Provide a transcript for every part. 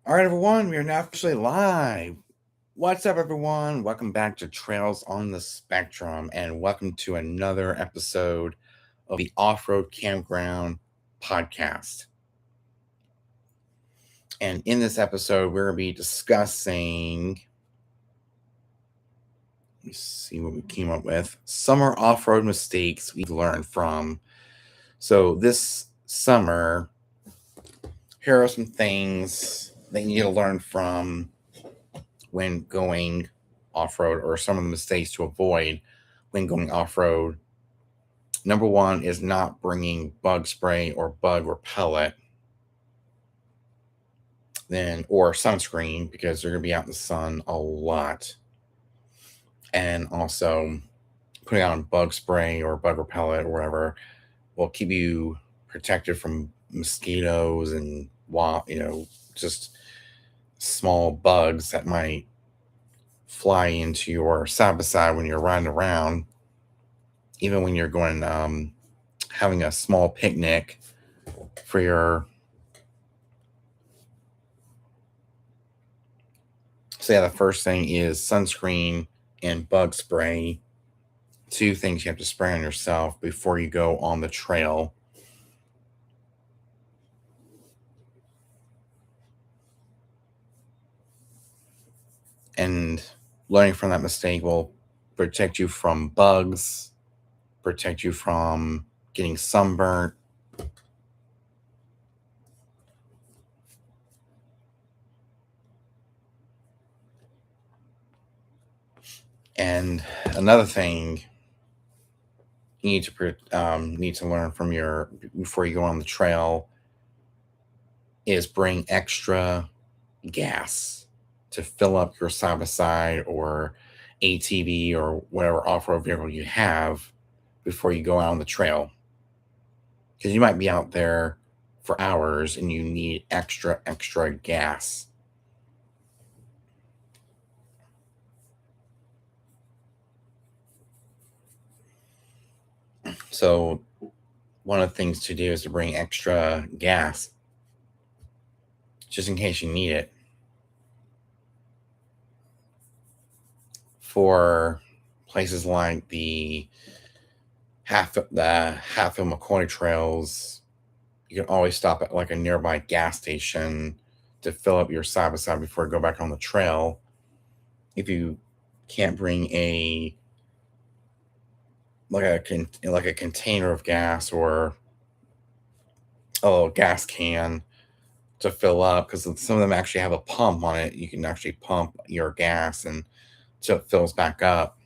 All right, everyone, we are now officially live. What's up, everyone? Welcome back to Trails on the Spectrum, and welcome to another episode of the Off Road Campground podcast. And in this episode, we're going to be discussing, let's see what we came up with, summer off road mistakes we've learned from. So, this summer, here are some things that you need to learn from when going off road, or some of the mistakes to avoid when going off road. Number one is not bringing bug spray or bug repellent, or sunscreen, because they're going to be out in the sun a lot. And also, putting on bug spray or bug repellent or whatever will keep you protected from mosquitoes and just small bugs that might fly into your side by side when you're riding around, even when you're going having a small picnic for your. So yeah, the first thing is sunscreen and bug spray. Two things you have to spray on yourself before you go on the trail. And learning from that mistake will protect you from bugs, protect you from getting sunburnt. And another thing you need to learn from your before you go on the trail is bring extra gas to fill up your side by side or ATV or whatever off road vehicle you have before you go out on the trail. Because you might be out there for hours and you need extra gas. So, one of the things to do is to bring extra gas just in case you need it. For places like the Hatfield McCoy trails, you can always stop at like a nearby gas station to fill up your side by side before you go back on the trail. If you can't bring a container of gas or a little gas can to fill up, because some of them actually have a pump on it. You can actually pump your gas and so it fills back up.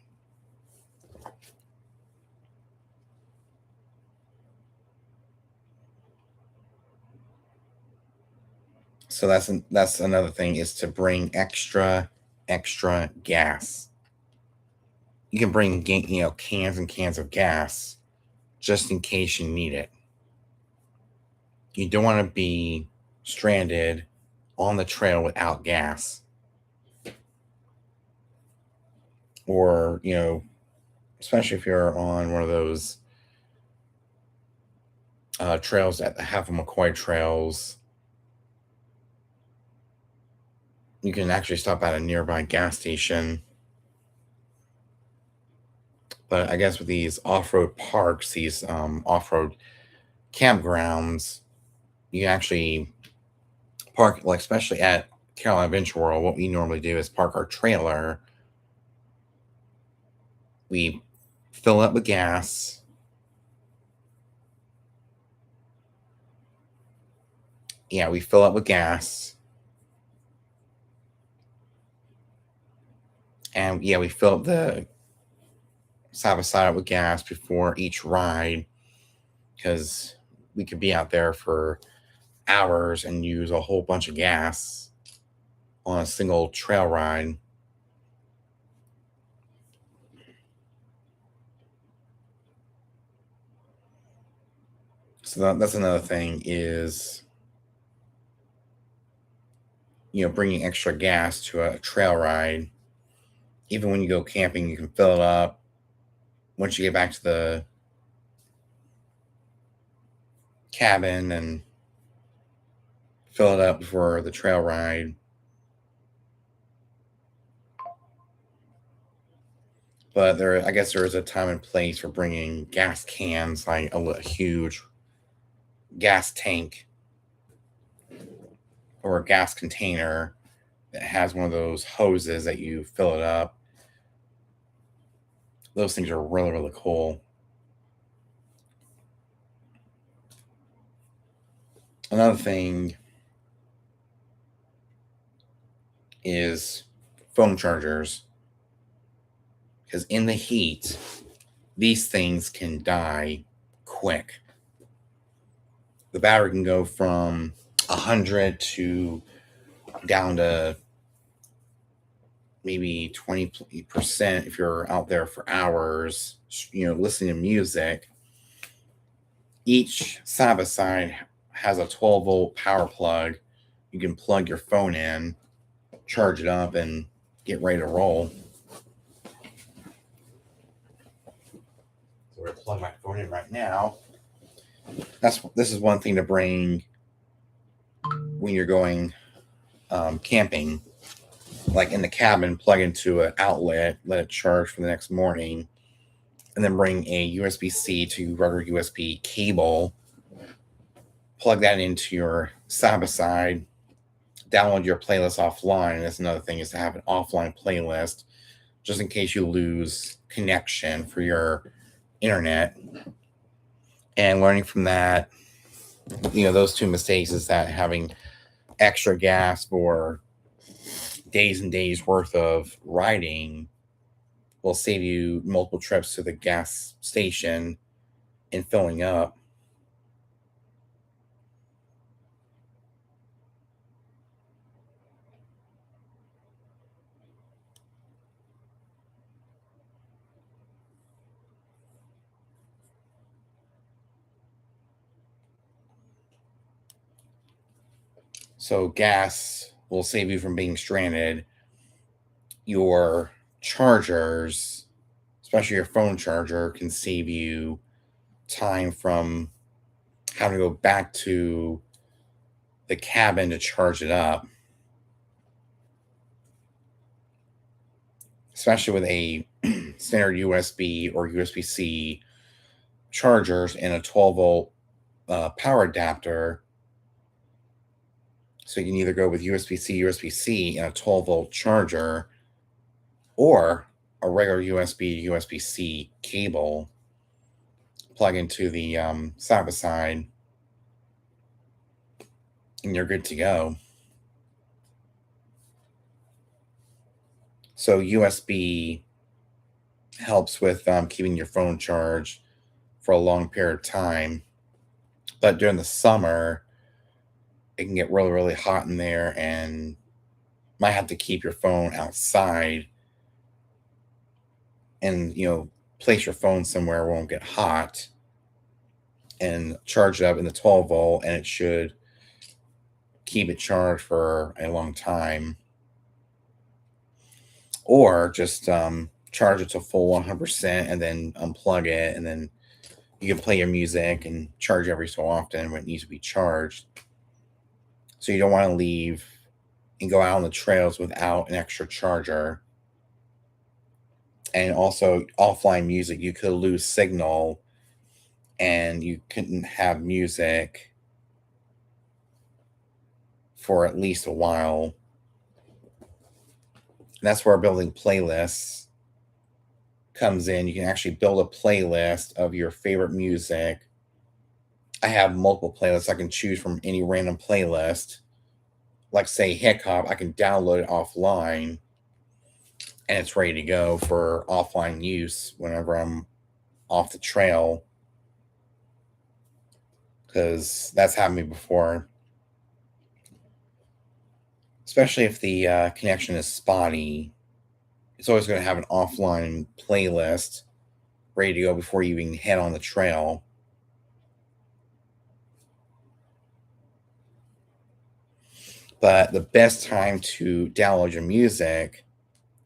So that's another thing, is to bring extra gas. You can bring cans and cans of gas just in case you need it. You don't want to be stranded on the trail without gas, or especially if you're on one of those trails at the Half of McCoy trails. You can actually stop at a nearby gas station. But I guess with these off-road parks, these off-road campgrounds, you can actually park, like especially at Carolina Adventure World. What we normally do is park our trailer. We fill up with gas. Yeah, we fill up with gas. And yeah, we fill up the side by side with gas before each ride, because we could be out there for hours and use a whole bunch of gas on a single trail ride. So that's another thing, is bringing extra gas to a trail ride. Even when you go camping, you can fill it up. Once you get back to the cabin and fill it up for the trail ride. But I guess there is a time and place for bringing gas cans, like a huge gas tank or a gas container that has one of those hoses that you fill it up. Those things are really, really cool. Another thing is phone chargers, because in the heat, these things can die quick. The battery can go from 100 to down to maybe 20% if you're out there for hours, listening to music. Each side by side has a 12-volt power plug. You can plug your phone in, charge it up, and get ready to roll. So we're gonna plug my phone in right now. This is one thing to bring when you're going camping, like in the cabin. Plug into an outlet, let it charge for the next morning, and then bring a USB-C to regular USB cable. Plug that into your side by side. Download your playlist offline. That's another thing, is to have an offline playlist just in case you lose connection for your internet. And learning from that, those two mistakes, is that having extra gas for days and days worth of riding will save you multiple trips to the gas station and filling up. So gas will save you from being stranded. Your chargers, especially your phone charger, can save you time from having to go back to the cabin to charge it up. Especially with a standard USB or USB-C chargers and a 12-volt power adapter. So you can either go with USB-C, and a 12-volt charger, or a regular USB-C cable, plug into the side-by-side, and you're good to go. So USB helps with keeping your phone charged for a long period of time. But during the summer, it can get really, really hot in there, and might have to keep your phone outside and, place your phone somewhere where it won't get hot, and charge it up in the 12-volt, and it should keep it charged for a long time. Or just charge it to full 100% and then unplug it, and then you can play your music and charge every so often when it needs to be charged. So you don't want to leave and go out on the trails without an extra charger. And also, offline music, you could lose signal and you couldn't have music for at least a while. And that's where building playlists comes in. You can actually build a playlist of your favorite music. I have multiple playlists. I can choose from any random playlist. Like, say, hip hop, I can download it offline, and it's ready to go for offline use whenever I'm off the trail. Because that's happened to me before. Especially if the connection is spotty, it's always going to have an offline playlist ready to go before you even head on the trail. But the best time to download your music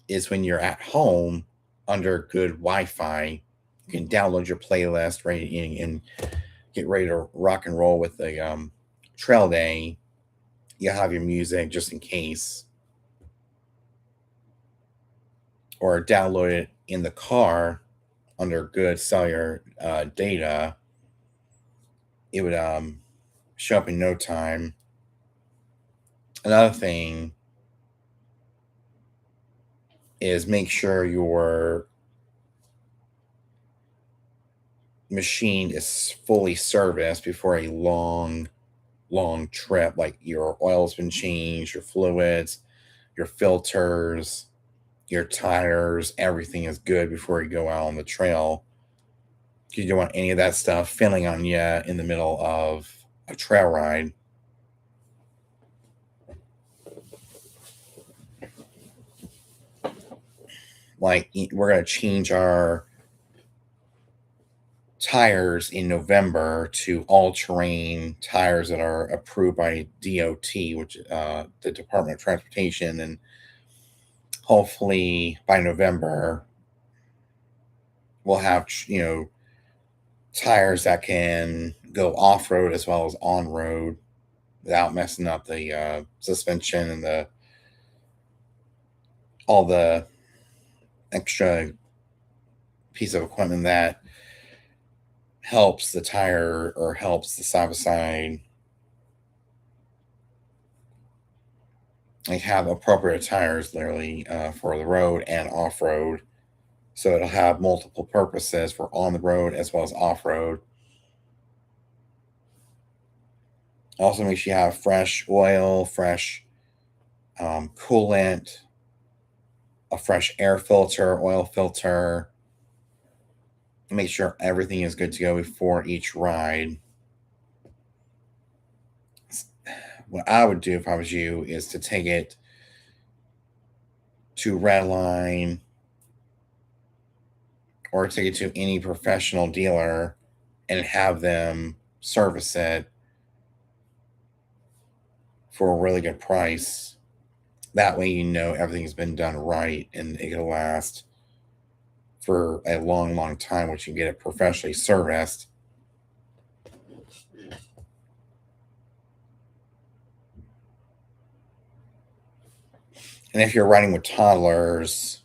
is when you're at home under good Wi-Fi. You can download your playlist ready and get ready to rock and roll with the trail day. you have your music just in case, or download it in the car under good cellular data. It would show up in no time. Another thing is make sure your machine is fully serviced before a long trip. Like your oil's been changed, your fluids, your filters, your tires, everything is good before you go out on the trail. You don't want any of that stuff filling on you in the middle of a trail ride. Like, we're going to change our tires in November to all-terrain tires that are approved by DOT, which the Department of Transportation, and hopefully by November we'll have tires that can go off-road as well as on-road without messing up the suspension and all the extra piece of equipment that helps the tire or helps the side by side like have appropriate tires literally for the road and off road. So it'll have multiple purposes for on the road as well as off road. Also, make sure you have fresh oil, fresh coolant, a fresh air filter, oil filter. Make sure everything is good to go before each ride. What I would do if I was you is to take it to Redline or take it to any professional dealer and have them service it for a really good price. That way, everything's been done right and it can last for a long time, which you can get it professionally serviced. And if you're riding with toddlers,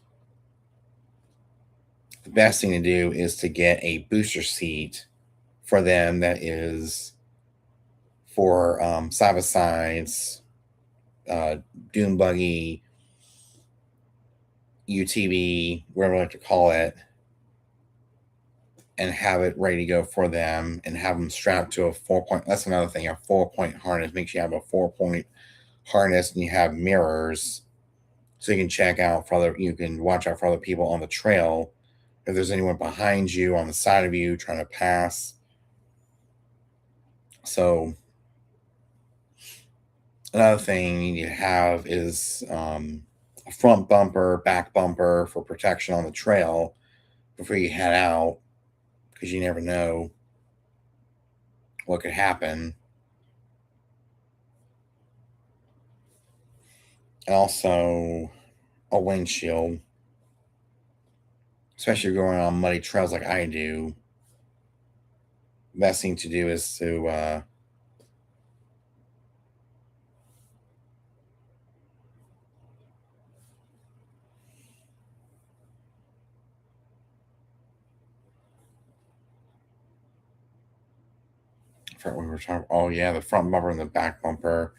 the best thing to do is to get a booster seat for them that is for side by sides, dune buggy, UTV, whatever you like to call it, and have it ready to go for them and have them strapped to a 4-point. That's another thing, a 4-point harness. Make sure you have a 4-point harness and you have mirrors so you can check out you can watch out for other people on the trail. If there's anyone behind you, on the side of you, trying to pass. So another thing you need to have is a front bumper, back bumper for protection on the trail before you head out, because you never know what could happen. And also a windshield, especially if you're going on muddy trails like I do. Best thing to do is to we were talking. Oh yeah, the front bumper and the back bumper,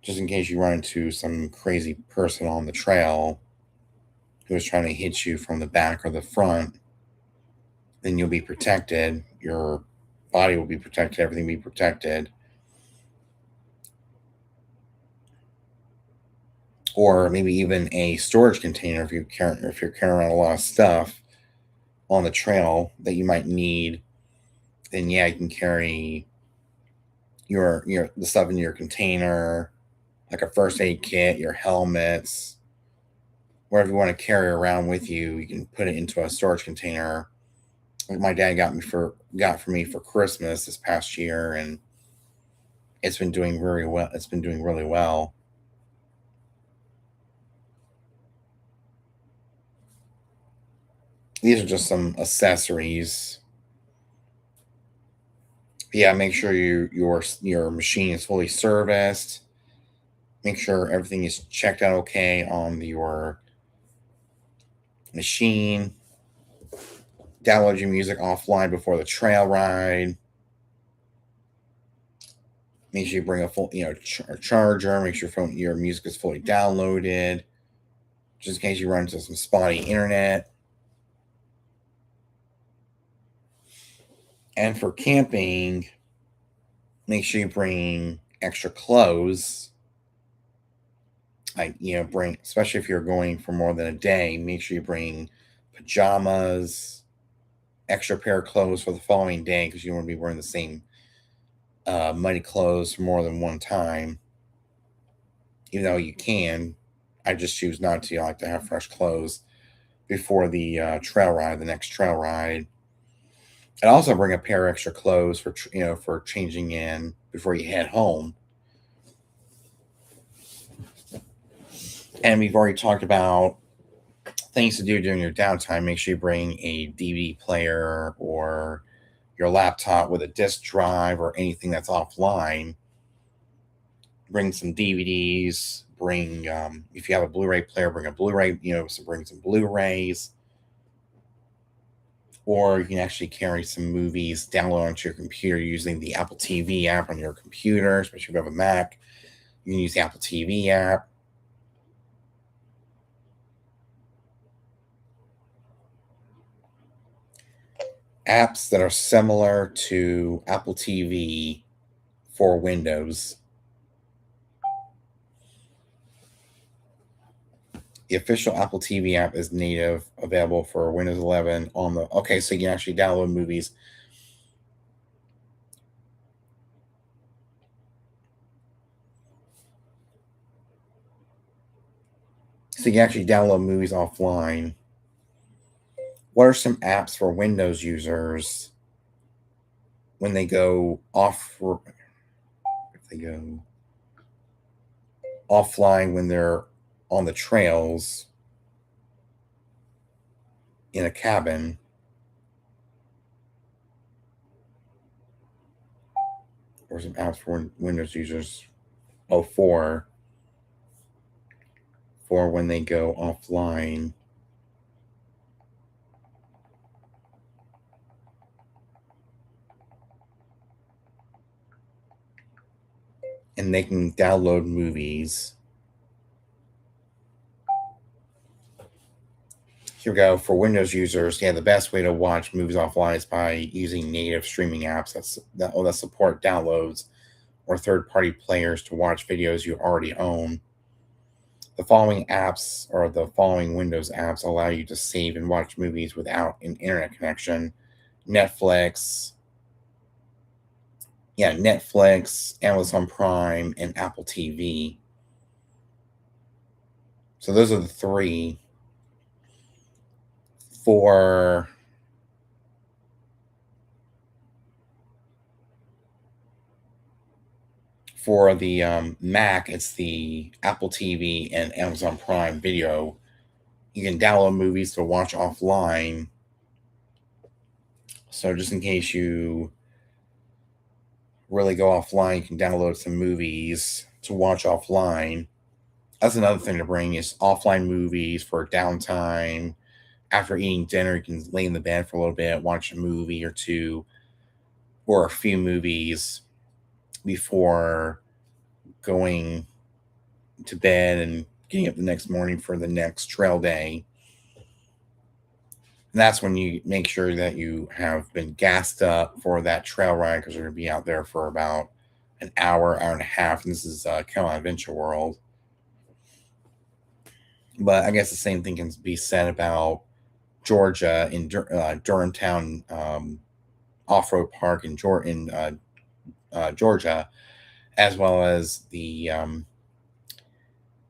just in case you run into some crazy person on the trail who is trying to hit you from the back or the front. Then you'll be protected. Your body will be protected. Everything will be protected. Or maybe even a storage container if you're carrying around a lot of stuff on the trail that you might need. Then yeah, you can carry the stuff in your container, like a first aid kit, your helmets, whatever you want to carry around with you. You can put it into a storage container. Like my dad got for me for Christmas this past year, and it's been doing very well. It's been doing really well. These are just some accessories. Yeah, make sure your machine is fully serviced. Make sure everything is checked out okay on your machine. Download your music offline before the trail ride. Make sure you bring a full, charger. Make sure your music is fully downloaded, just in case you run into some spotty internet. And for camping, make sure you bring extra clothes. Like, bring, especially if you're going for more than a day, make sure you bring pajamas, extra pair of clothes for the following day, because you don't want to be wearing the same muddy clothes for more than one time. Even though you can, I just choose not to. I like to have fresh clothes before the the next trail ride. And also bring a pair of extra clothes for changing in before you head home. And we've already talked about things to do during your downtime. Make sure you bring a DVD player or your laptop with a disk drive or anything that's offline. Bring some DVDs. Bring, if you have a Blu-ray player, bring a Blu-ray. So bring some Blu-rays. Or you can actually carry some movies, download onto your computer using the Apple TV app on your computer, especially if you have a Mac. You can use the Apple TV app. Apps that are similar to Apple TV for Windows. The official Apple TV app is native, available for Windows 11 on the. Okay, so you can actually download movies. So you can actually download movies offline. What are some apps for Windows users when they go if they go offline when they're on the trails in a cabin? Or some apps for Windows users. Oh, for when they go offline. And they can download movies. Here we go. For Windows users, the best way to watch movies offline is by using native streaming apps that support downloads or third-party players to watch videos you already own. The following Windows apps allow you to save and watch movies without an internet connection. Netflix, Amazon Prime, and Apple TV. So those are the three. For the Mac, it's the Apple TV and Amazon Prime Video. You can download movies to watch offline. So just in case you really go offline, you can download some movies to watch offline. That's another thing to bring, is offline movies for downtime. After eating dinner, you can lay in the bed for a little bit, watch a movie or two, or a few movies before going to bed and getting up the next morning for the next trail day. And that's when you make sure that you have been gassed up for that trail ride, because you're going to be out there for about an hour and a half. And this is Carolina Adventure World. But I guess the same thing can be said about Georgia in Durhamtown Off-Road Park in Georgia, as well as the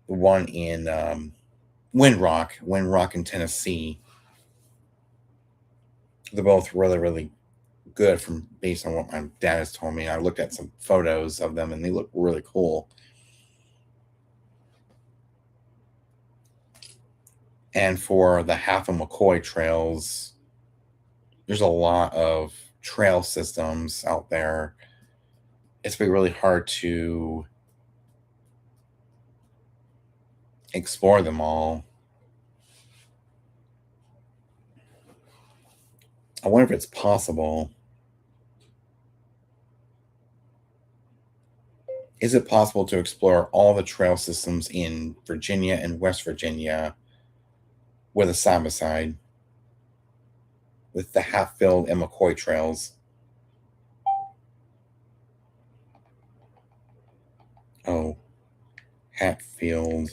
one in Windrock in Tennessee. They're both really, really good based on what my dad has told me. I looked at some photos of them and they look really cool. And for the Half of McCoy trails, there's a lot of trail systems out there. It's been really hard to explore them all. I wonder if it's possible. Is it possible to explore all the trail systems in Virginia and West Virginia with a side by side with the Hatfield and McCoy trails? Oh, Hatfield.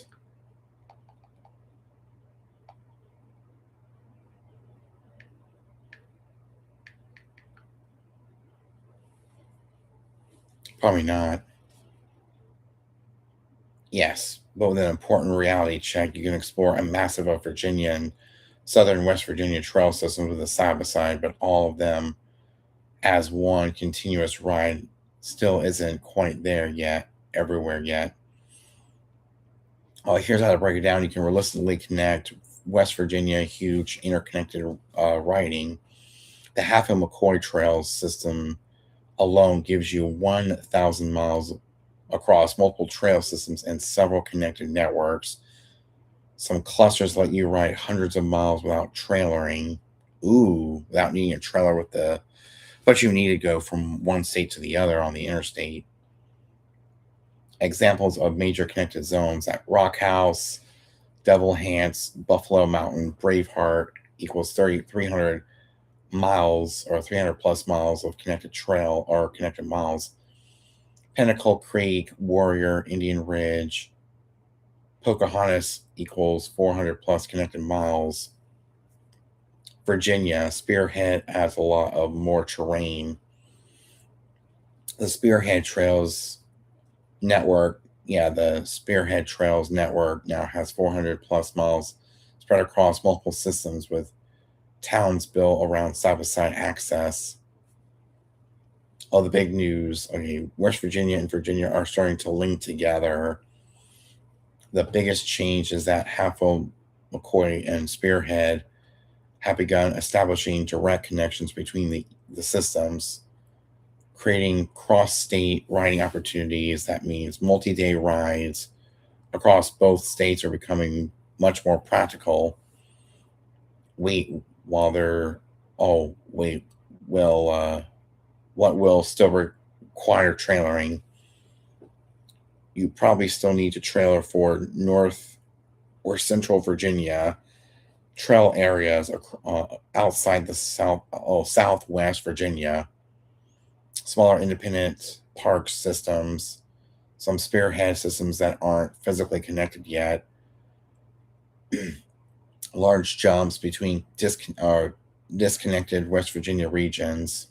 Probably not. Yes, but with an important reality check, you can explore a massive of Virginia and southern West Virginia trail systems with a side by side, but all of them as one continuous ride still isn't quite there yet, everywhere yet. Here's how to break it down. You can realistically connect West Virginia, huge interconnected riding. The Half and McCoy Trails system alone gives you 1,000 miles across multiple trail systems and several connected networks. Some clusters let you ride hundreds of miles without trailering. Ooh, without needing a trailer with the, but you need to go from one state to the other on the interstate. Examples of major connected zones like Rock House, Devil Hanse, Buffalo Mountain, Braveheart equals 300 miles or 300 plus miles of connected trail or connected miles. Pinnacle Creek, Warrior, Indian Ridge, Pocahontas equals 400 plus connected miles. Virginia, Spearhead adds a lot of more terrain. The Spearhead Trails network, yeah, the Spearhead Trails network now has 400 plus miles spread across multiple systems with towns built around side by side access. All the big news, okay, West Virginia and Virginia are starting to link together. The biggest change is that Hatfield, McCoy, and Spearhead have begun establishing direct connections between the systems, creating cross state riding opportunities. That means multi day rides across both states are becoming much more practical. Wait, while they're, oh, wait, will, what will still require trailering? You probably still need to trailer for North or Central Virginia trail areas outside the Southwest Virginia, smaller independent park systems, some spearhead systems that aren't physically connected yet, large jumps between disconnected West Virginia regions.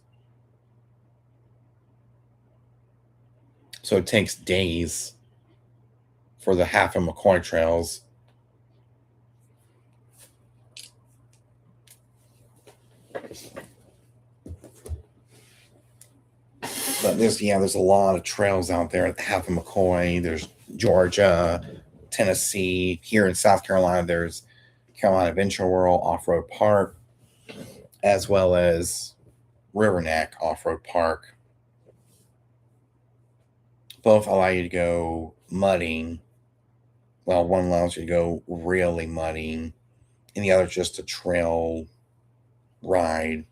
So it takes days for the Half and McCoy trails. But there's a lot of trails out there at the Half and McCoy. There's Georgia, Tennessee. Here in South Carolina, there's Carolina Adventure World Off Road Park, as well as Riverneck Off Road Park. Both allow you to go mudding. Well, one allows you to go really mudding, and the other just a trail ride,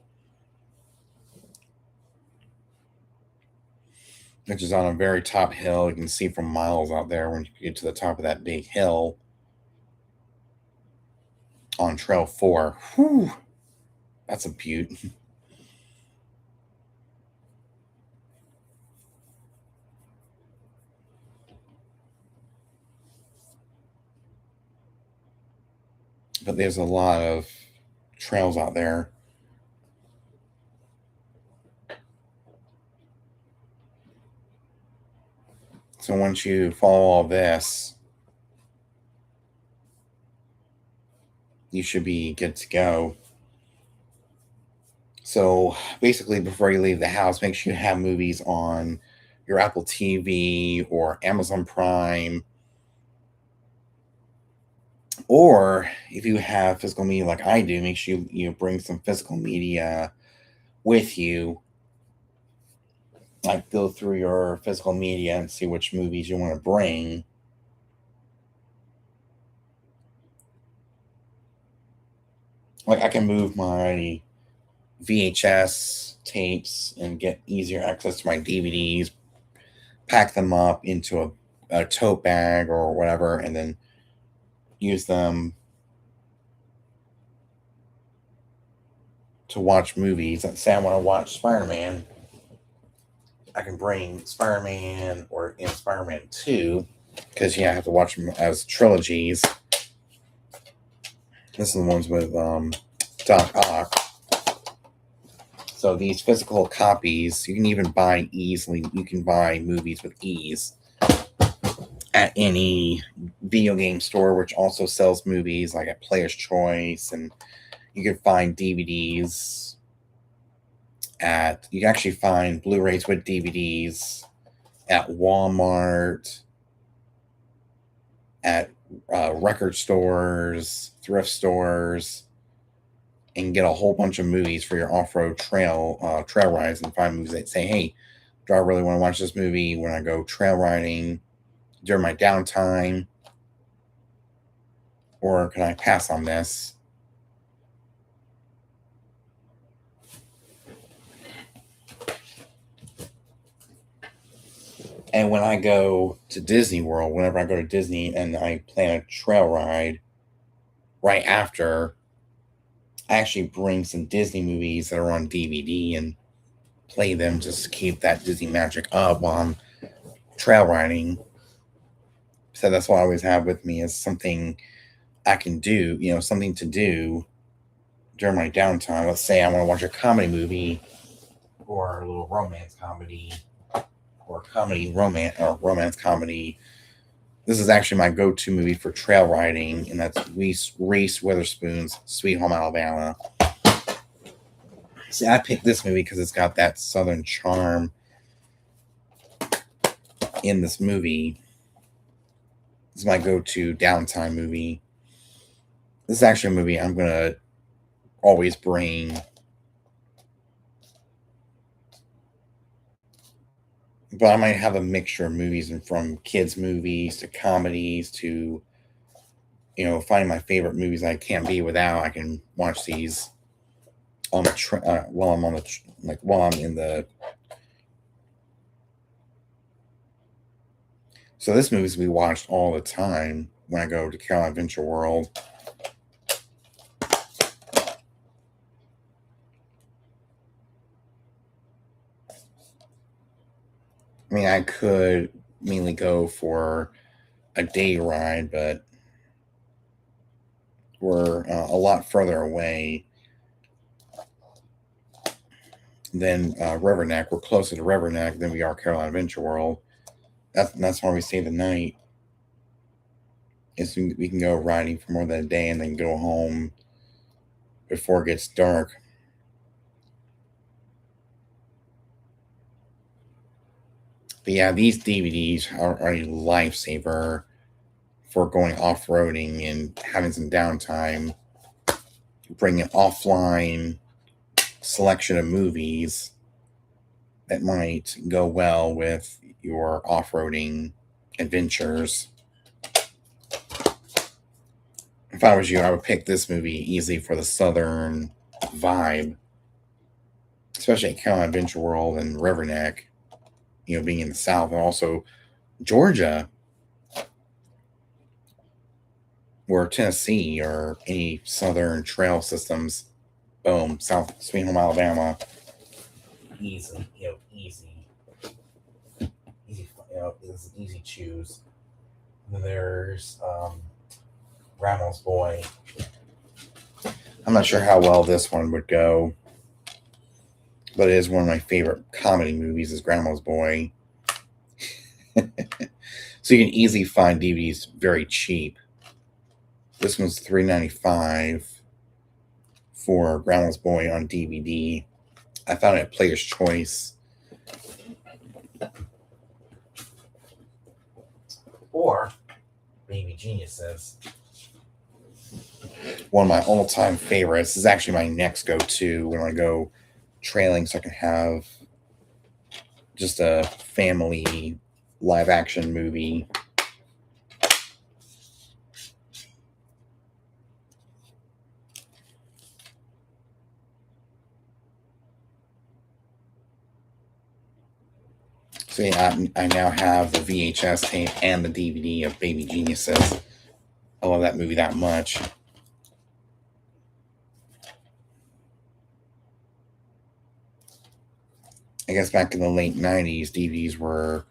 which is on a very top hill. You can see from miles out there when you get to the top of that big hill on Trail 4. Whew, that's a beaut. But there's a lot of trails out there. So once you follow all this, you should be good to go. So basically, before you leave the house, make sure you have movies on your Apple TV or Amazon Prime. Or if you have physical media like I do, make sure you bring some physical media with you. Like go through your physical media and see which movies you want to bring. Like I can move my VHS tapes and get easier access to my DVDs, pack them up into a tote bag or whatever, and then use them to watch movies. Let's say I want to watch Spider Man, I can bring Spider Man or Spider Man 2 because I have to watch them as trilogies. This is the ones with Doc Ock. So these physical copies, you can even buy easily. You can buy movies with ease at any video game store, which also sells movies, like at Player's Choice, and you can find DVDs at. You can actually find Blu-rays with DVDs at Walmart, at record stores, thrift stores, and get a whole bunch of movies for your off-road trail rides, and find movies that say, hey, do I really want to watch this movie when I go trail riding during my downtime, or can I pass on this? And when I go to Disney World, whenever I go to Disney and I plan a trail ride right after, I actually bring some Disney movies that are on DVD and play them just to keep that Disney magic up while I'm trail riding. So that's what I always have with me, is something I can do, something to do during my downtime. Let's say I want to watch a comedy movie or a little romance comedy or romance comedy. This is actually my go-to movie for trail riding, and that's Reese Witherspoon's Sweet Home Alabama. See, I picked this movie because it's got that Southern charm in this movie. This is my go-to downtime movie. This is actually a movie I'm going to always bring. But I might have a mixture of movies, and from kids' movies to comedies to, finding my favorite movies I can't be without. I can watch these on the while I'm on the while I'm in the. So this movie's we watched all the time when I go to Carolina Adventure World. I mean, I could mainly go for a day ride, but we're a lot further away than River Neck. We're closer to River Neck than we are Carolina Adventure World. That's why we stay the night. Is we can go riding for more than a day and then go home before it gets dark. But yeah, these DVDs are a lifesaver for going off-roading and having some downtime. Bring an offline selection of movies that might go well with your off-roading adventures. If I was you, I would pick this movie easily for the Southern vibe, especially at Carolina Adventure World and River Neck, being in the South, and also Georgia or Tennessee or any Southern trail systems. Boom, South Sweet Home Alabama. Easy, easy. It's an easy choose. And then there's Grandma's Boy. I'm not sure how well this one would go, but it is one of my favorite comedy movies, is Grandma's Boy. So you can easily find DVDs very cheap. This one's $3.95 for Grandma's Boy on DVD. I found it at Player's Choice. Or Baby Geniuses. One of my all-time favorites. This is actually my next go-to when I go trailing, so I can have just a family live-action movie. Actually, I now have the VHS tape and the DVD of Baby Geniuses. I love that movie that much. I guess back in the late 90s, DVDs were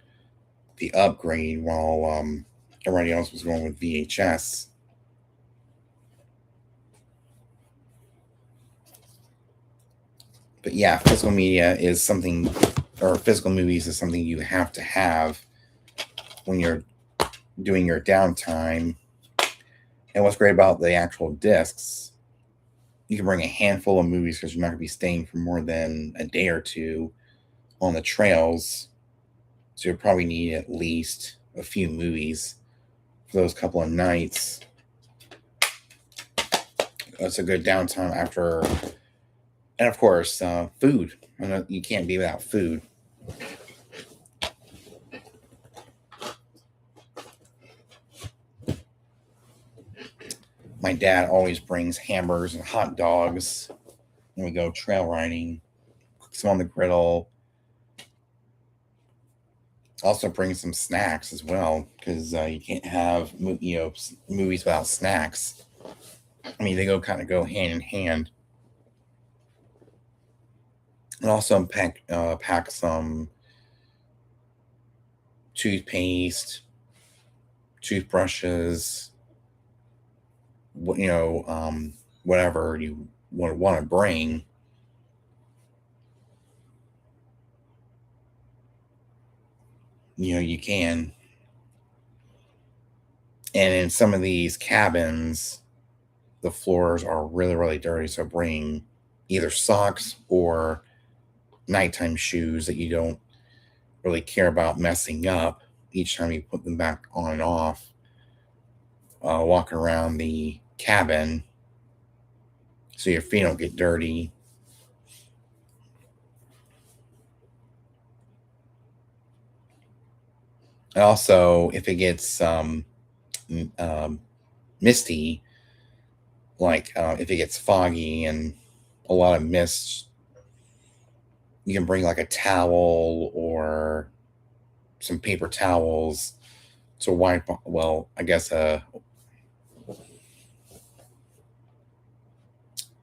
the upgrade while everybody else was going with VHS. But yeah, physical media is something, or physical movies is something you have to have when you're doing your downtime. And what's great about the actual discs, you can bring a handful of movies because you're not going to be staying for more than a day or two on the trails. So you'll probably need at least a few movies for those couple of nights. That's a good downtime after. And of course, food. You can't be without food. My dad always brings hamburgers and hot dogs when we go trail riding, cooks them on the griddle. Also brings some snacks as well, because you can't have movies without snacks. I mean, they kind of go hand in hand. And also pack some toothpaste, toothbrushes, whatever you want to bring. You can. And in some of these cabins, the floors are really, really dirty. So bring either socks or nighttime shoes that you don't really care about messing up each time you put them back on and off. Walking around the cabin so your feet don't get dirty. And also, if it gets misty, like if it gets foggy and a lot of mist, you can bring like a towel or some paper towels to wipe. Well, I guess a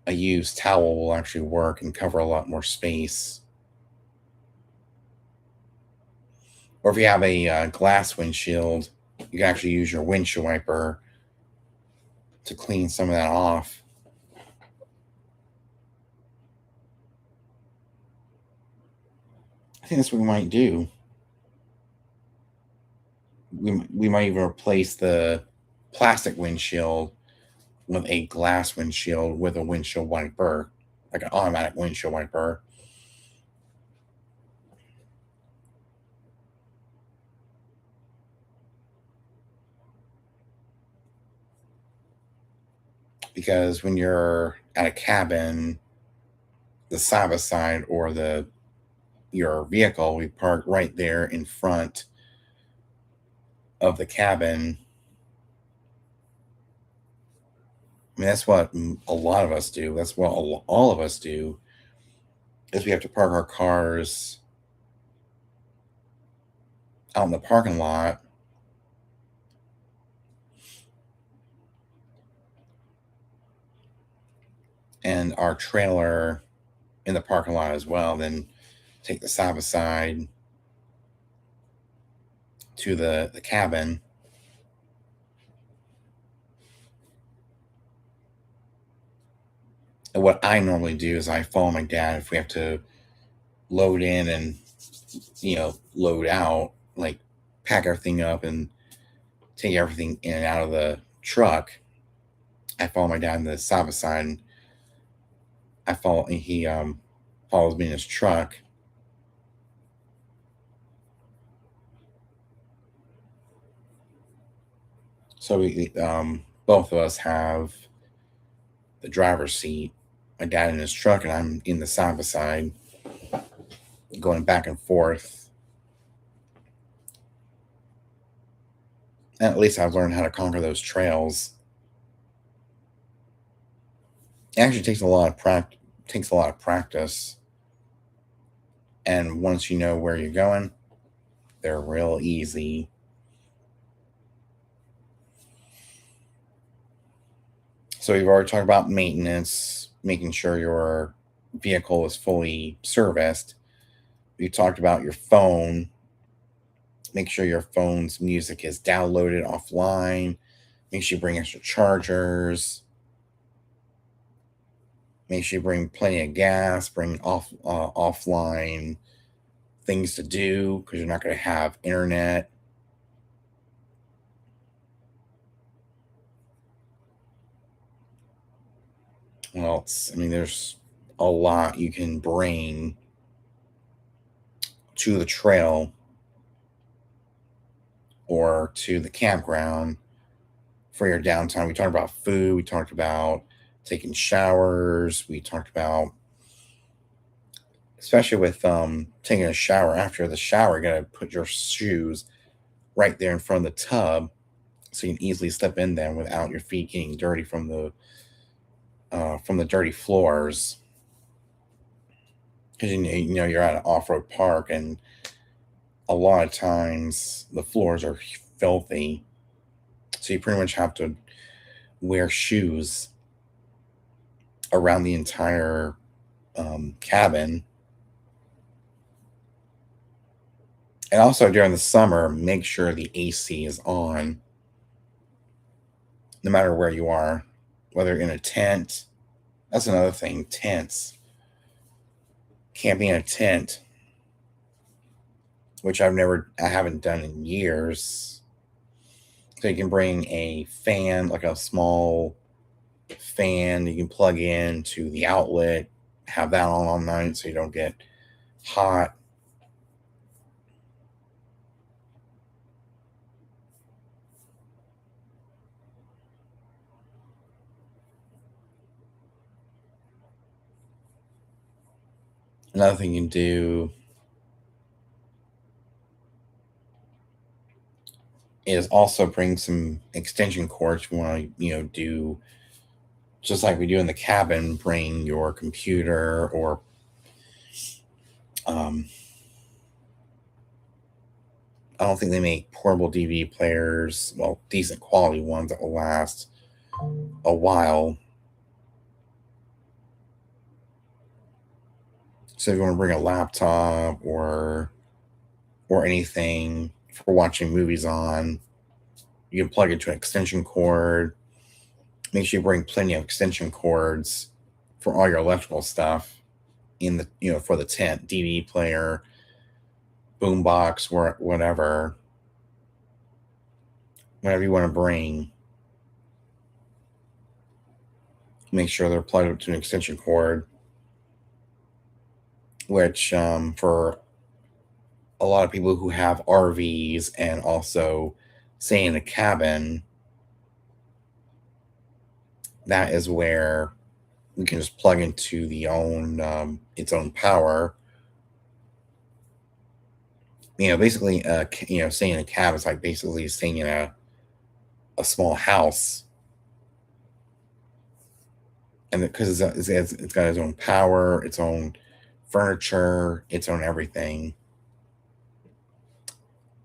used towel will actually work and cover a lot more space. Or if you have a glass windshield, you can actually use your windshield wiper to clean some of that off. I think that's what we might do. We might even replace the plastic windshield with a glass windshield with a windshield wiper, like an automatic windshield wiper. Because when you're at a cabin, the side by side or your vehicle, we park right there in front of the cabin. I mean, that's what a lot of us do. That's what all of us do. Is we have to park our cars out in the parking lot. And our trailer in the parking lot as well. Then take the side by side to the cabin. And what I normally do is I follow my dad if we have to load in and load out, like pack everything up and take everything in and out of the truck. I follow my dad in the side by side. And he follows me in his truck. So we both of us have the driver's seat. My dad in his truck, and I'm in the side by side, going back and forth. And at least I've learned how to conquer those trails. It actually takes a lot of practice. And once you know where you're going, They're real easy. So we've already talked about maintenance, making sure your vehicle is fully serviced. We talked about your phone. Make sure your phone's music is downloaded offline. Make sure you bring extra chargers. Make sure you bring plenty of gas. Bring offline things to do because you're not going to have internet. Well, I mean, there's a lot you can bring to the trail or to the campground for your downtime. We talked about food. We talked about taking showers. We talked about, especially with taking a shower. After the shower, you gotta put your shoes right there in front of the tub, so you can easily step in them without your feet getting dirty from the dirty floors. Because you know you're at an off road park, and a lot of times the floors are filthy, so you pretty much have to wear shoes around the entire cabin. And also during the summer, make sure the AC is on no matter where you are, whether in a tent. That's another thing, tents. Camping in a tent, which I haven't done in years. So you can bring a fan, like a small fan you can plug in to the outlet, have that on all night so you don't get hot. Another thing you can do is also bring some extension cords if you want to, do just like we do in the cabin, bring your computer or um, I don't think they make portable DVD players, well, decent quality ones that will last a while. So if you want to bring a laptop or anything for watching movies on, you can plug it to an extension cord. Make sure you bring plenty of extension cords for all your electrical stuff in the for the tent, DVD player, boombox, or whatever you want to bring. Make sure they're plugged up to an extension cord, which for a lot of people who have RVs and also stay in a cabin, that is where we can just plug into the own its own power. Basically, staying in a cabin is like basically staying in a small house, and because it's got its own power, its own furniture, its own everything.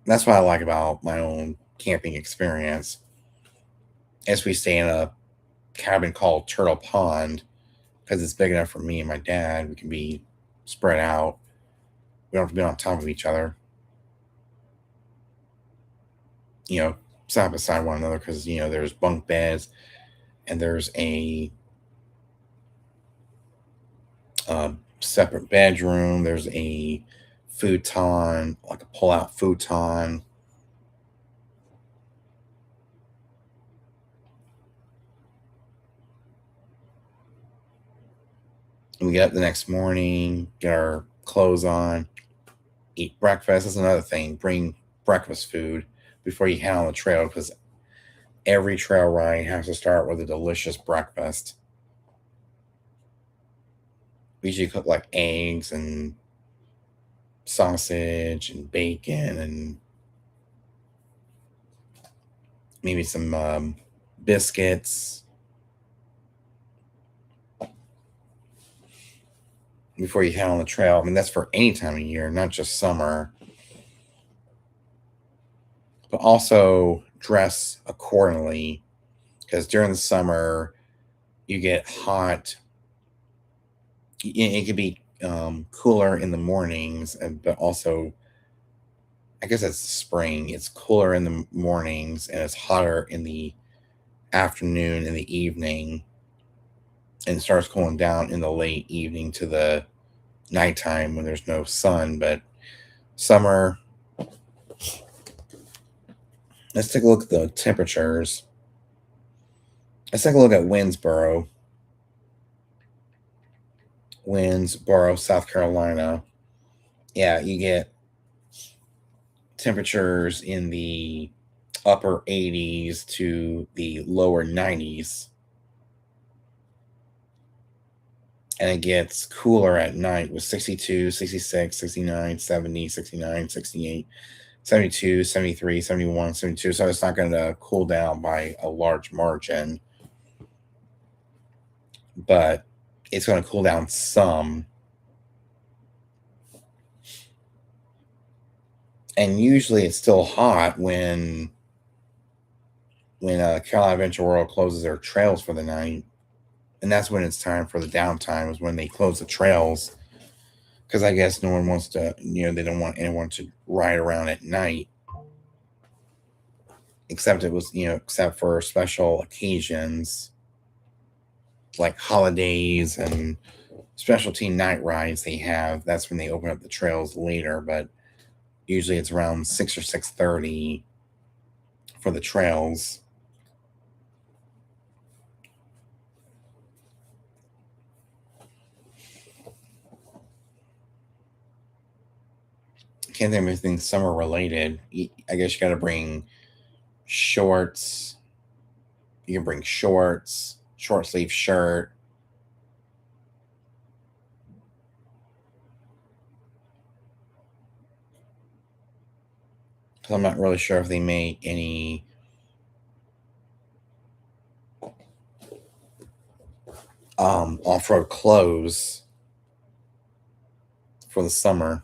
That's what I like about my own camping experience. As we stay in a cabin called Turtle Pond, because it's big enough for me and my dad, we can be spread out. We don't have to be on top of each other. You know, side by side one another, because there's bunk beds and there's a separate bedroom. There's a futon, like a pull-out futon. And we get up the next morning, get our clothes on, eat breakfast. That's another thing. Bring breakfast food before you head on the trail, because every trail ride has to start with a delicious breakfast. We usually cook like eggs and sausage and bacon and maybe some biscuits before you head on the trail. I mean, that's for any time of year, not just summer. but also dress accordingly because during the summer you get hot. It could be cooler in the mornings, but also I guess it's spring. It's cooler in the mornings and it's hotter in the afternoon and the evening, and it starts cooling down in the late evening to the nighttime when there's no sun. But summer, let's take a look at the temperatures. Let's take a look at Winnsboro, South Carolina. Yeah, you get temperatures in the upper 80s to the lower 90s. And it gets cooler at night with 62, 66, 69, 70, 69, 68, 72, 73, 71, 72. So it's not going to cool down by a large margin, but it's going to cool down some. And usually it's still hot when Carolina Adventure World closes their trails for the night. And that's when it's time for the downtime, is when they close the trails. Because I guess no one wants to, they don't want anyone to ride around at night. Except for special occasions like holidays and specialty night rides they have. That's when they open up the trails later. But usually it's around 6 or 6:30 for the trails. Can't think of anything summer related. I guess you got to bring shorts. You can bring shorts, short sleeve shirt. I'm not really sure if they make any off-road clothes for the summer.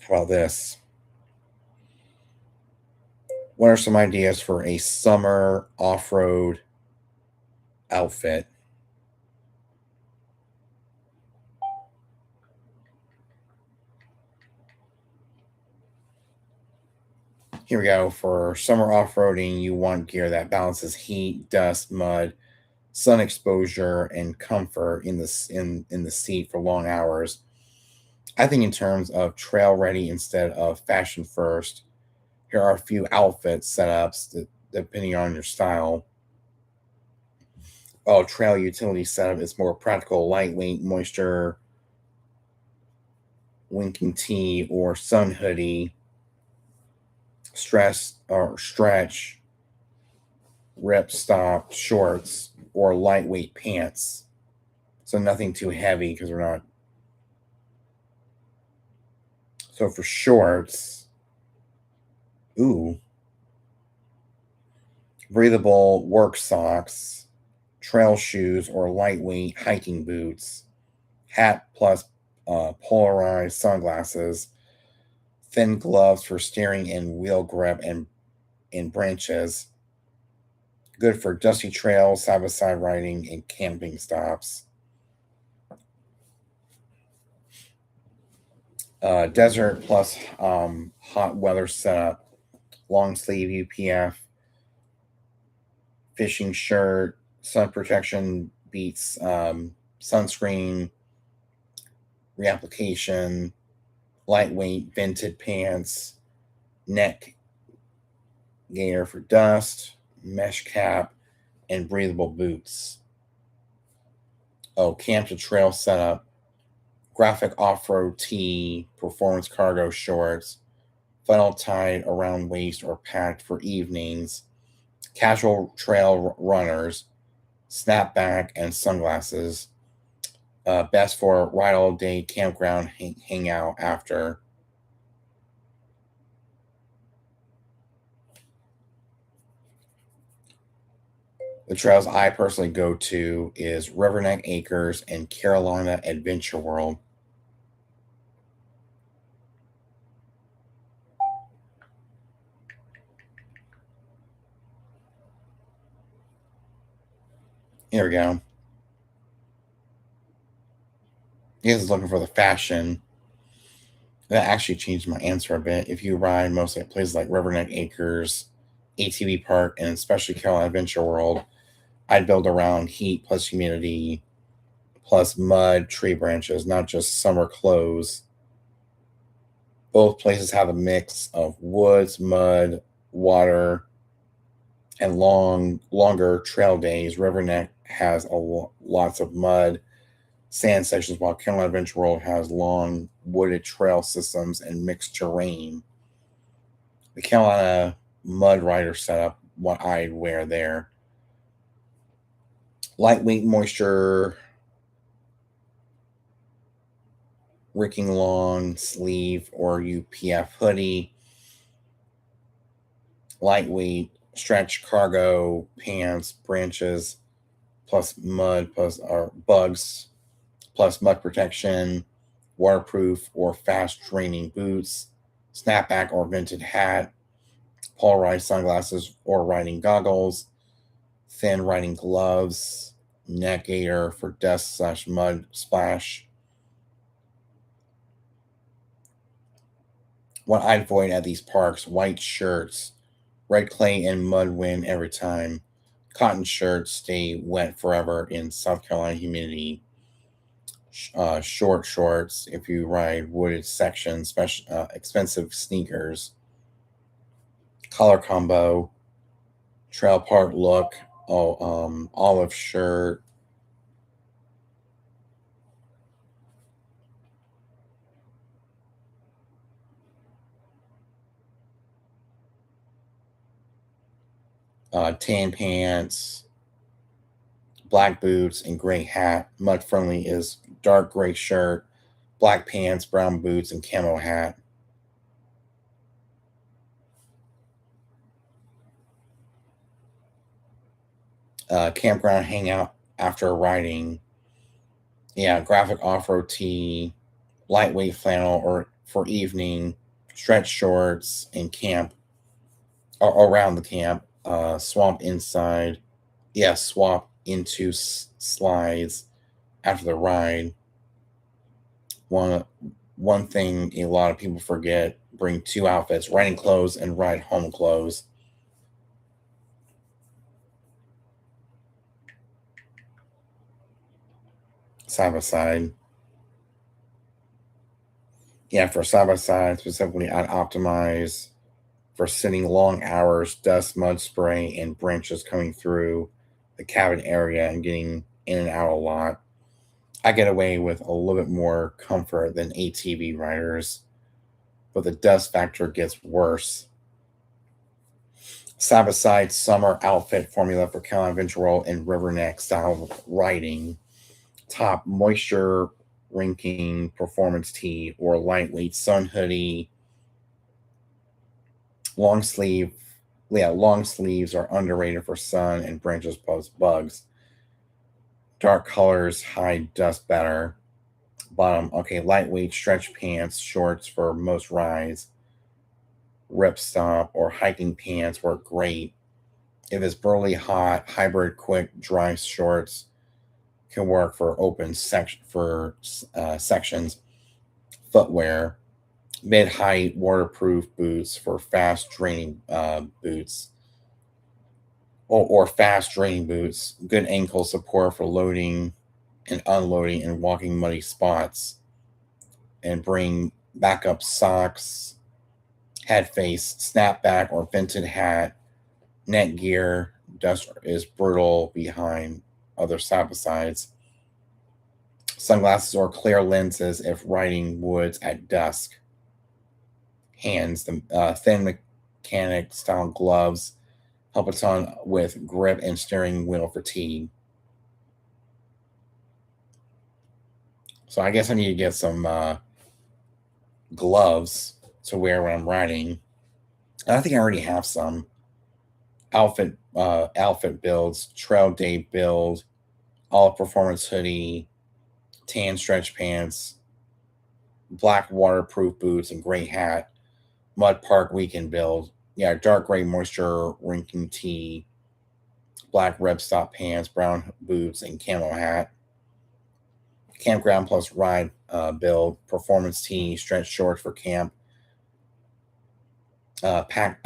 How about this? What are some ideas for a summer off-road outfit? Here we go. For summer off-roading, you want gear that balances heat, dust, mud, sun exposure, and comfort in the seat for long hours. I think in terms of trail ready instead of fashion first. Here are a few outfit setups that, depending on your style. Trail utility setup is more practical, lightweight, moisture, winking tee or sun hoodie, stretch, rip stop shorts, or lightweight pants. So nothing too heavy because we're not. So for shorts, breathable work socks, trail shoes, or lightweight hiking boots, hat plus polarized sunglasses, thin gloves for steering and wheel grip and in branches. Good for dusty trails, side by side riding, and camping stops. Desert plus hot weather setup, long sleeve UPF, fishing shirt, sun protection beats sunscreen, reapplication, lightweight vented pants, neck gaiter for dust, mesh cap, and breathable boots. Camp to trail setup, graphic off-road tee, performance cargo shorts, funnel tied around waist or packed for evenings, casual trail runners, snapback, and sunglasses. Best for ride all day campground hangout after. The trails I personally go to is Riverneck Acres and Carolina Adventure World. Here we go. He is looking for the fashion. That actually changed my answer a bit. If you ride mostly at places like Riverneck Acres, ATV Park, and especially Carolina Adventure World, I'd build around heat plus humidity plus mud, tree branches, not just summer clothes. Both places have a mix of woods, mud, water, and longer trail days. Riverneck has lots of mud, sand sections, while Carolina Adventure World has long wooded trail systems and mixed terrain. The Carolina Mud Rider setup, what I'd wear there. Lightweight moisture, wicking long sleeve or UPF hoodie, lightweight stretch cargo pants, branches, plus mud, plus or bugs, plus mud protection, waterproof or fast draining boots, snapback or vented hat, polarized sunglasses or riding goggles, thin riding gloves, neck gaiter for dust slash mud splash. What I'd avoid at these parks: white shirts, red clay and mud win every time. Cotton shirts stay wet forever in South Carolina humidity. Short shorts if you ride wooded sections, special expensive sneakers. Color combo, trail park look, olive shirt, tan pants, black boots, and gray hat. Mud friendly is dark gray shirt, black pants, brown boots, and camo hat. Campground hangout after riding. Yeah, graphic off-road tee, lightweight flannel or for evening, stretch shorts, and camp or around the camp. Swamp inside. Yeah, swap into slides after the ride. One one thing a lot of people forget: bring two outfits, riding clothes and ride home clothes. Side by side. Yeah, for side by side specifically, I'd optimize for sitting long hours, dust, mud spray, and branches coming through the cabin area and getting in and out a lot. I get away with a little bit more comfort than ATV riders, but the dust factor gets worse. Side by side summer outfit formula for Carolina Adventure World and Riverneck style riding. Top moisture rinking performance tee or lightweight sun hoodie. Long sleeve, yeah, long sleeves are underrated for sun and branches plus bugs. Dark colors hide dust better. Bottom, okay, lightweight stretch pants, shorts for most rides. Ripstop or hiking pants work great. If it's burly hot, hybrid quick dry shorts can work for open section for sections. Footwear, mid height waterproof boots for fast draining boots or fast draining boots. Good ankle support for loading and unloading and walking muddy spots. And bring backup socks, head face, snapback or vented hat, net gear. Dust is brutal behind other side by sides. Sunglasses or clear lenses if riding woods at dusk. Hands, the thin mechanic style gloves help a ton with grip and steering wheel fatigue. So I guess I need to get some gloves to wear when I'm riding. And I think I already have some outfit builds, trail day build, all performance hoodie, tan stretch pants, black waterproof boots, and gray hat. Mud park weekend build. Yeah, dark gray moisture rinking tee, black ripstop pants, brown boots, and camo hat. Campground plus ride build, performance tee, stretch shorts for camp, pack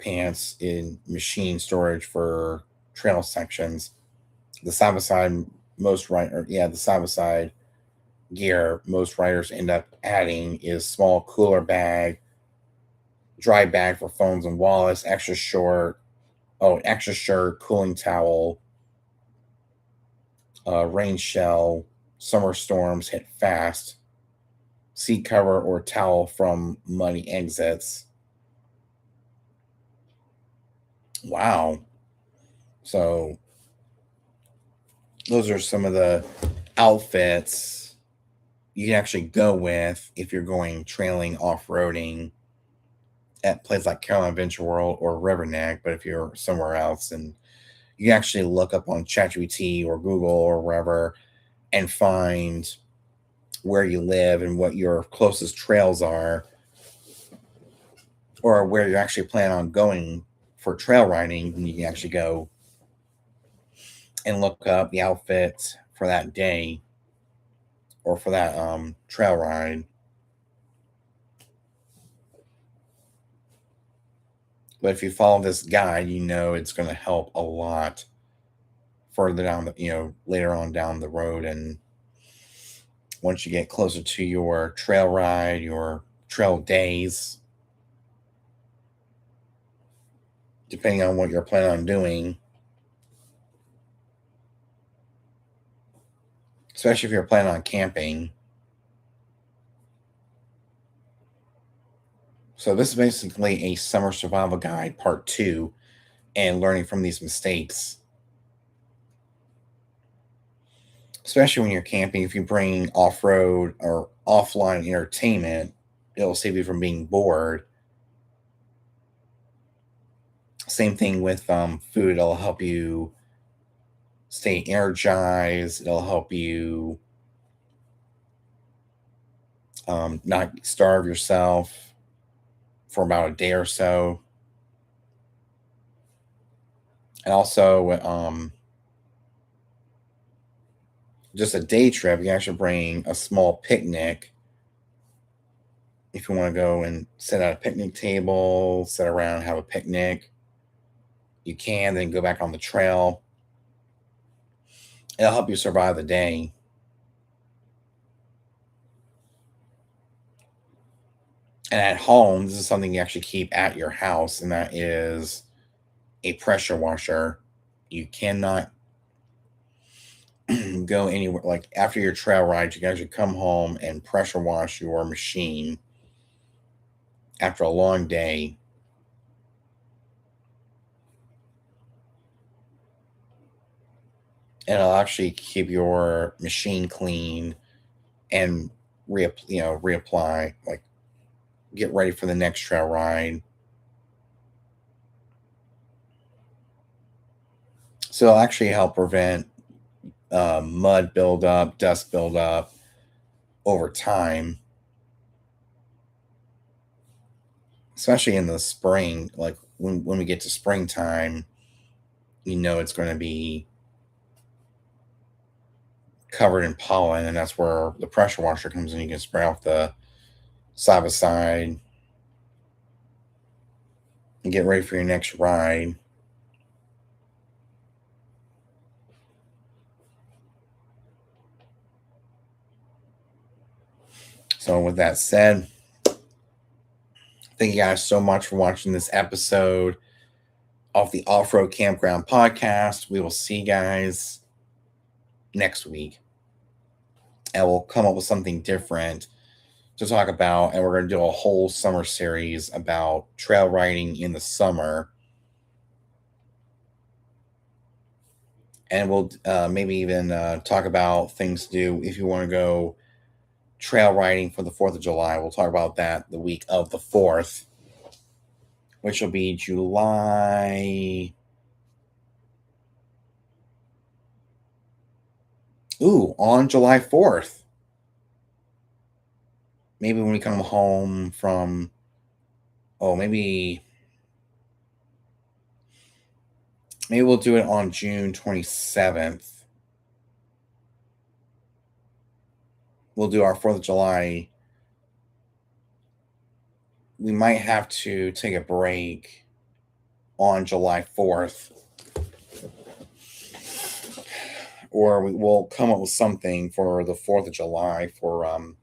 pants in machine storage for trail sections. The side by side the side by side gear most riders end up adding is small cooler bag, dry bag for phones and wallets, extra shirt, cooling towel, rain shell, summer storms hit fast, seat cover or towel from muddy exits. Wow. So those are some of the outfits you can actually go with if you're going trailing off-roading at places like Carolina Adventure World or Riverneck. But if you're somewhere else, and you can actually look up on ChatGPT or Google or wherever and find where you live and what your closest trails are, or where you actually plan on going for trail riding. And you can actually go and look up the outfit for that day or for that trail ride. But if you follow this guide, it's going to help a lot further down later on down the road. And once you get closer to your trail ride, your trail days, depending on what you're planning on doing, especially if you're planning on camping. So this is basically a summer survival guide part 2 and learning from these mistakes. Especially when you're camping, if you bring off-road or offline entertainment, it'll save you from being bored. Same thing with food. It'll help you stay energized. It'll help you not starve yourself for about a day or so. And also, just a day trip, you can actually bring a small picnic. If you want to go and sit at a picnic table, sit around, have a picnic, you can then go back on the trail. It'll help you survive the day. And at home, this is something you actually keep at your house, and that is a pressure washer. You cannot go anywhere. Like after your trail ride, you can actually come home and pressure wash your machine after a long day. And it'll actually keep your machine clean and reapply, like get ready for the next trail ride. So it'll actually help prevent mud buildup, dust buildup over time, especially in the spring. Like when we get to springtime, it's going to be covered in pollen, and that's where the pressure washer comes in. You can spray off the side by side and get ready for your next ride. So with that said, thank you guys so much for watching this episode of the Off-Road Campground Podcast. We will see you guys next week, and we'll come up with something different to talk about. And we're going to do a whole summer series about trail riding in the summer. And we'll maybe even talk about things to do if you want to go trail riding for the 4th of July. We'll talk about that the week of the 4th, which will be July. On July 4th. Maybe when we come home from, maybe Maybe we'll do it on June 27th. We'll do our 4th of July. We might have to take a break on July 4th. Or we'll come up with something for the 4th of July for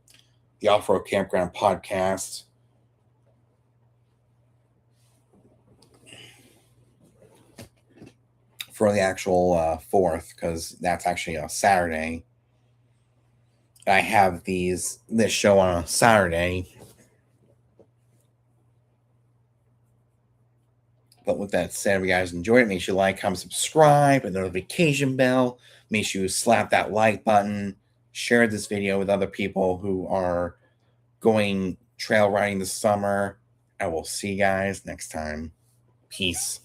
the Off-Road Campground podcast. For the actual 4th, because that's actually a Saturday. I have this show on a Saturday. But with that said, if you guys enjoyed it, make sure you like, comment, subscribe, and the notification bell. Make sure you slap that like button. Share this video with other people who are going trail riding this summer. I will see you guys next time. Peace.